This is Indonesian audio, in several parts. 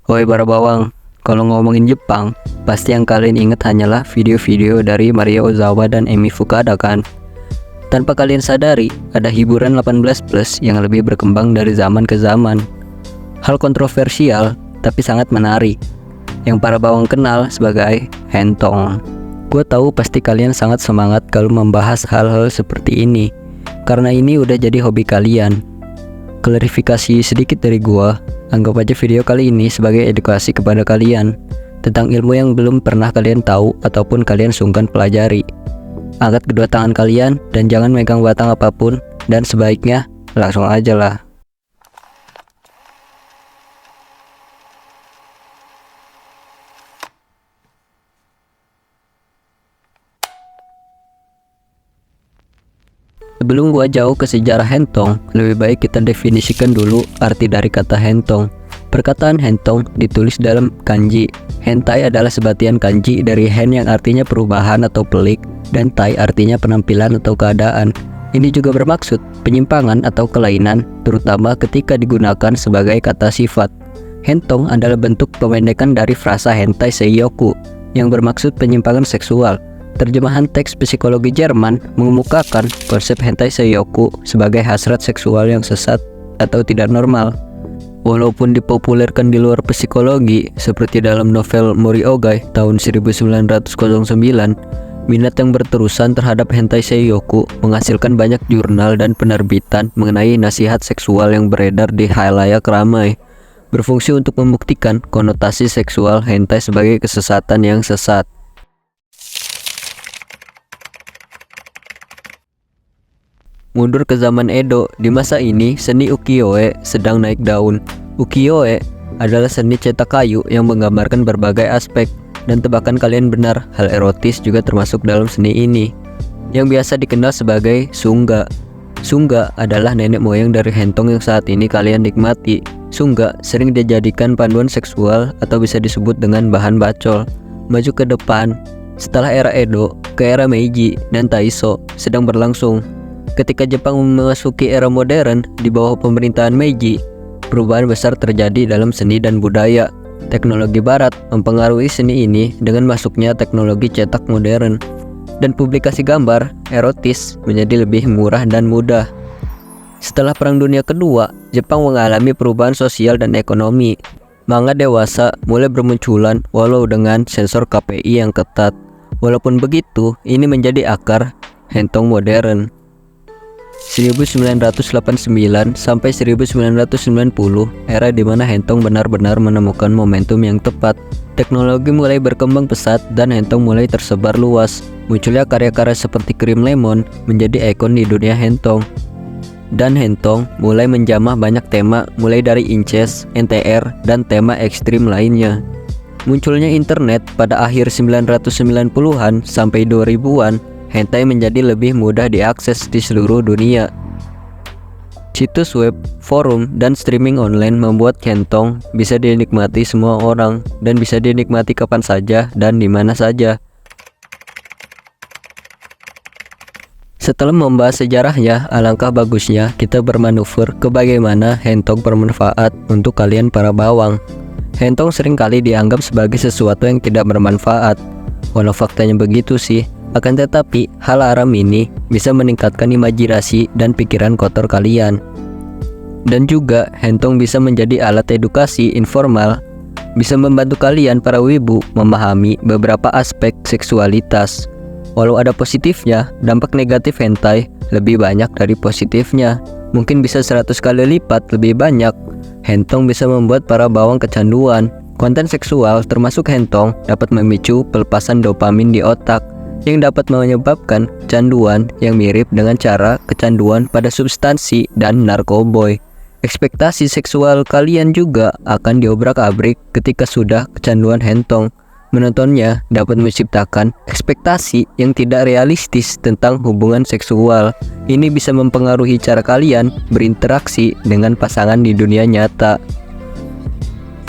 Woi para bawang, kalau ngomongin Jepang, pasti yang kalian ingat hanyalah video-video dari Maria Ozawa dan Emi Fukada kan? Tanpa kalian sadari, ada hiburan 18+ yang lebih berkembang dari zaman ke zaman. Hal kontroversial, tapi sangat menarik, yang para bawang kenal sebagai hentong. Gue tahu pasti kalian sangat semangat kalau membahas hal-hal seperti ini, karena ini udah jadi hobi kalian. Klarifikasi sedikit dari gua, anggap aja video kali ini sebagai edukasi kepada kalian tentang ilmu yang belum pernah kalian tahu ataupun kalian sungkan pelajari. Angkat kedua tangan kalian dan jangan megang batang apapun, dan sebaiknya langsung aja lah. Sebelum gua jauh ke sejarah hentong, lebih baik kita definisikan dulu arti dari kata hentong. Perkataan hentong ditulis dalam kanji. Hentai adalah sebatian kanji dari hen yang artinya perubahan atau pelik, dan tai artinya penampilan atau keadaan. Ini juga bermaksud penyimpangan atau kelainan, terutama ketika digunakan sebagai kata sifat. Hentong adalah bentuk pemendekan dari frasa hentai seiyoku, yang bermaksud penyimpangan seksual. Terjemahan teks psikologi Jerman mengemukakan konsep hentai seiyoku sebagai hasrat seksual yang sesat atau tidak normal. Walaupun dipopulerkan di luar psikologi seperti dalam novel Moriogai tahun 1909, minat yang berterusan terhadap hentai seiyoku menghasilkan banyak jurnal dan penerbitan mengenai nasihat seksual yang beredar di khalayak ramai, berfungsi untuk membuktikan konotasi seksual hentai sebagai kesesatan yang sesat. Mundur ke zaman Edo, di masa ini seni ukiyo-e sedang naik daun. Ukiyo-e adalah seni cetak kayu yang menggambarkan berbagai aspek, dan tebakan kalian benar, hal erotis juga termasuk dalam seni ini, yang biasa dikenal sebagai sungga. Sungga adalah nenek moyang dari hentong yang saat ini kalian nikmati. Sungga sering dijadikan panduan seksual atau bisa disebut dengan bahan bacol. Maju ke depan, setelah era Edo ke era Meiji dan Taisho sedang berlangsung. Ketika Jepang memasuki era modern di bawah pemerintahan Meiji, perubahan besar terjadi dalam seni dan budaya. Teknologi barat mempengaruhi seni ini dengan masuknya teknologi cetak modern, dan publikasi gambar erotis menjadi lebih murah dan mudah. Setelah Perang Dunia Kedua, Jepang mengalami perubahan sosial dan ekonomi. Manga dewasa mulai bermunculan walau dengan sensor KPI yang ketat. Walaupun begitu, ini menjadi akar hentong modern. 1989 sampai 1990, era di mana hentong benar-benar menemukan momentum yang tepat. Teknologi mulai berkembang pesat dan hentong mulai tersebar luas. Munculnya karya-karya seperti Cream Lemon menjadi ikon di dunia hentong. Dan hentong mulai menjamah banyak tema mulai dari incest, NTR, dan tema ekstrim lainnya. Munculnya internet pada akhir 1990-an sampai 2000-an, hentai menjadi lebih mudah diakses di seluruh dunia. Situs web, forum, dan streaming online membuat hentong bisa dinikmati semua orang dan bisa dinikmati kapan saja dan di mana saja. Setelah membahas sejarahnya, alangkah bagusnya kita bermanuver ke bagaimana hentong bermanfaat untuk kalian para bawang. Hentong seringkali dianggap sebagai sesuatu yang tidak bermanfaat. Walau faktanya begitu sih, akan tetapi hal haram ini bisa meningkatkan imajinasi dan pikiran kotor kalian. Dan juga hentong bisa menjadi alat edukasi informal, bisa membantu kalian para wibu memahami beberapa aspek seksualitas. Walau ada positifnya, dampak negatif hentai lebih banyak dari positifnya. Mungkin bisa 100 kali lipat lebih banyak. Hentong bisa membuat para bawang kecanduan. Konten seksual termasuk hentong dapat memicu pelepasan dopamin di otak, yang dapat menyebabkan kecanduan yang mirip dengan cara kecanduan pada substansi dan narkoboy. Ekspektasi seksual kalian juga akan diobrak-abrik ketika sudah kecanduan hentong. Menontonnya dapat menciptakan ekspektasi yang tidak realistis tentang hubungan seksual. Ini bisa mempengaruhi cara kalian berinteraksi dengan pasangan di dunia nyata.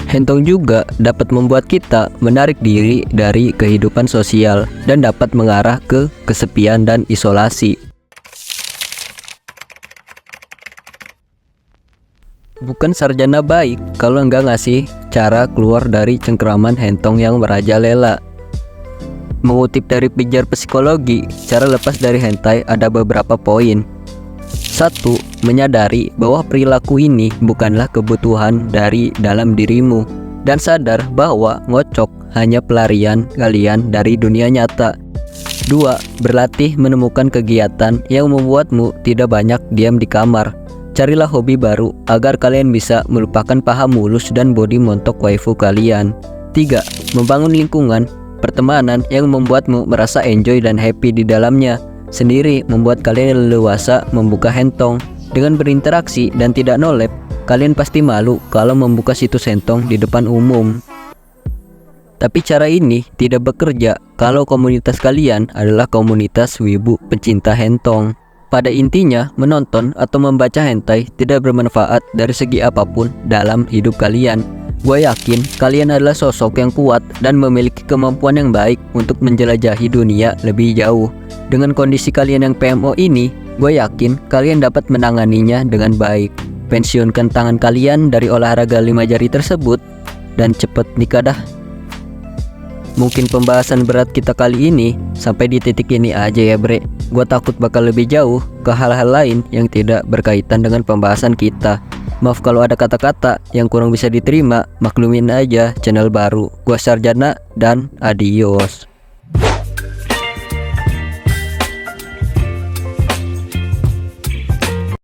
Hentong juga dapat membuat kita menarik diri dari kehidupan sosial dan dapat mengarah ke kesepian dan isolasi. Bukan sarjana baik kalau nggak ngasih cara keluar dari cengkeraman hentong yang merajalela. Mengutip dari pijar psikologi, cara lepas dari hentai ada beberapa poin. 1. Menyadari bahwa perilaku ini bukanlah kebutuhan dari dalam dirimu, dan sadar bahwa ngocok hanya pelarian kalian dari dunia nyata. 2. Berlatih menemukan kegiatan yang membuatmu tidak banyak diam di kamar. Carilah hobi baru agar kalian bisa melupakan paha mulus dan body montok waifu kalian. 3. Membangun lingkungan pertemanan yang membuatmu merasa enjoy dan happy di dalamnya. Sendiri membuat kalian leluasa membuka hentong. Dengan berinteraksi dan tidak nolep, kalian pasti malu kalau membuka situs hentong di depan umum. Tapi cara ini tidak bekerja kalau komunitas kalian adalah komunitas wibu pencinta hentong. Pada intinya, menonton atau membaca hentai tidak bermanfaat dari segi apapun dalam hidup kalian. Gue yakin kalian adalah sosok yang kuat dan memiliki kemampuan yang baik untuk menjelajahi dunia lebih jauh. Dengan kondisi kalian yang PMO ini, gue yakin kalian dapat menanganinya dengan baik. Pensiunkan tangan kalian dari olahraga 5 jari tersebut dan cepet nikah dah. Mungkin pembahasan berat kita kali ini sampai di titik ini aja ya bre. Gue takut bakal lebih jauh ke hal-hal lain yang tidak berkaitan dengan pembahasan kita. Maaf kalau ada kata-kata yang kurang bisa diterima, maklumin aja channel baru. Gua Sarjana dan adios.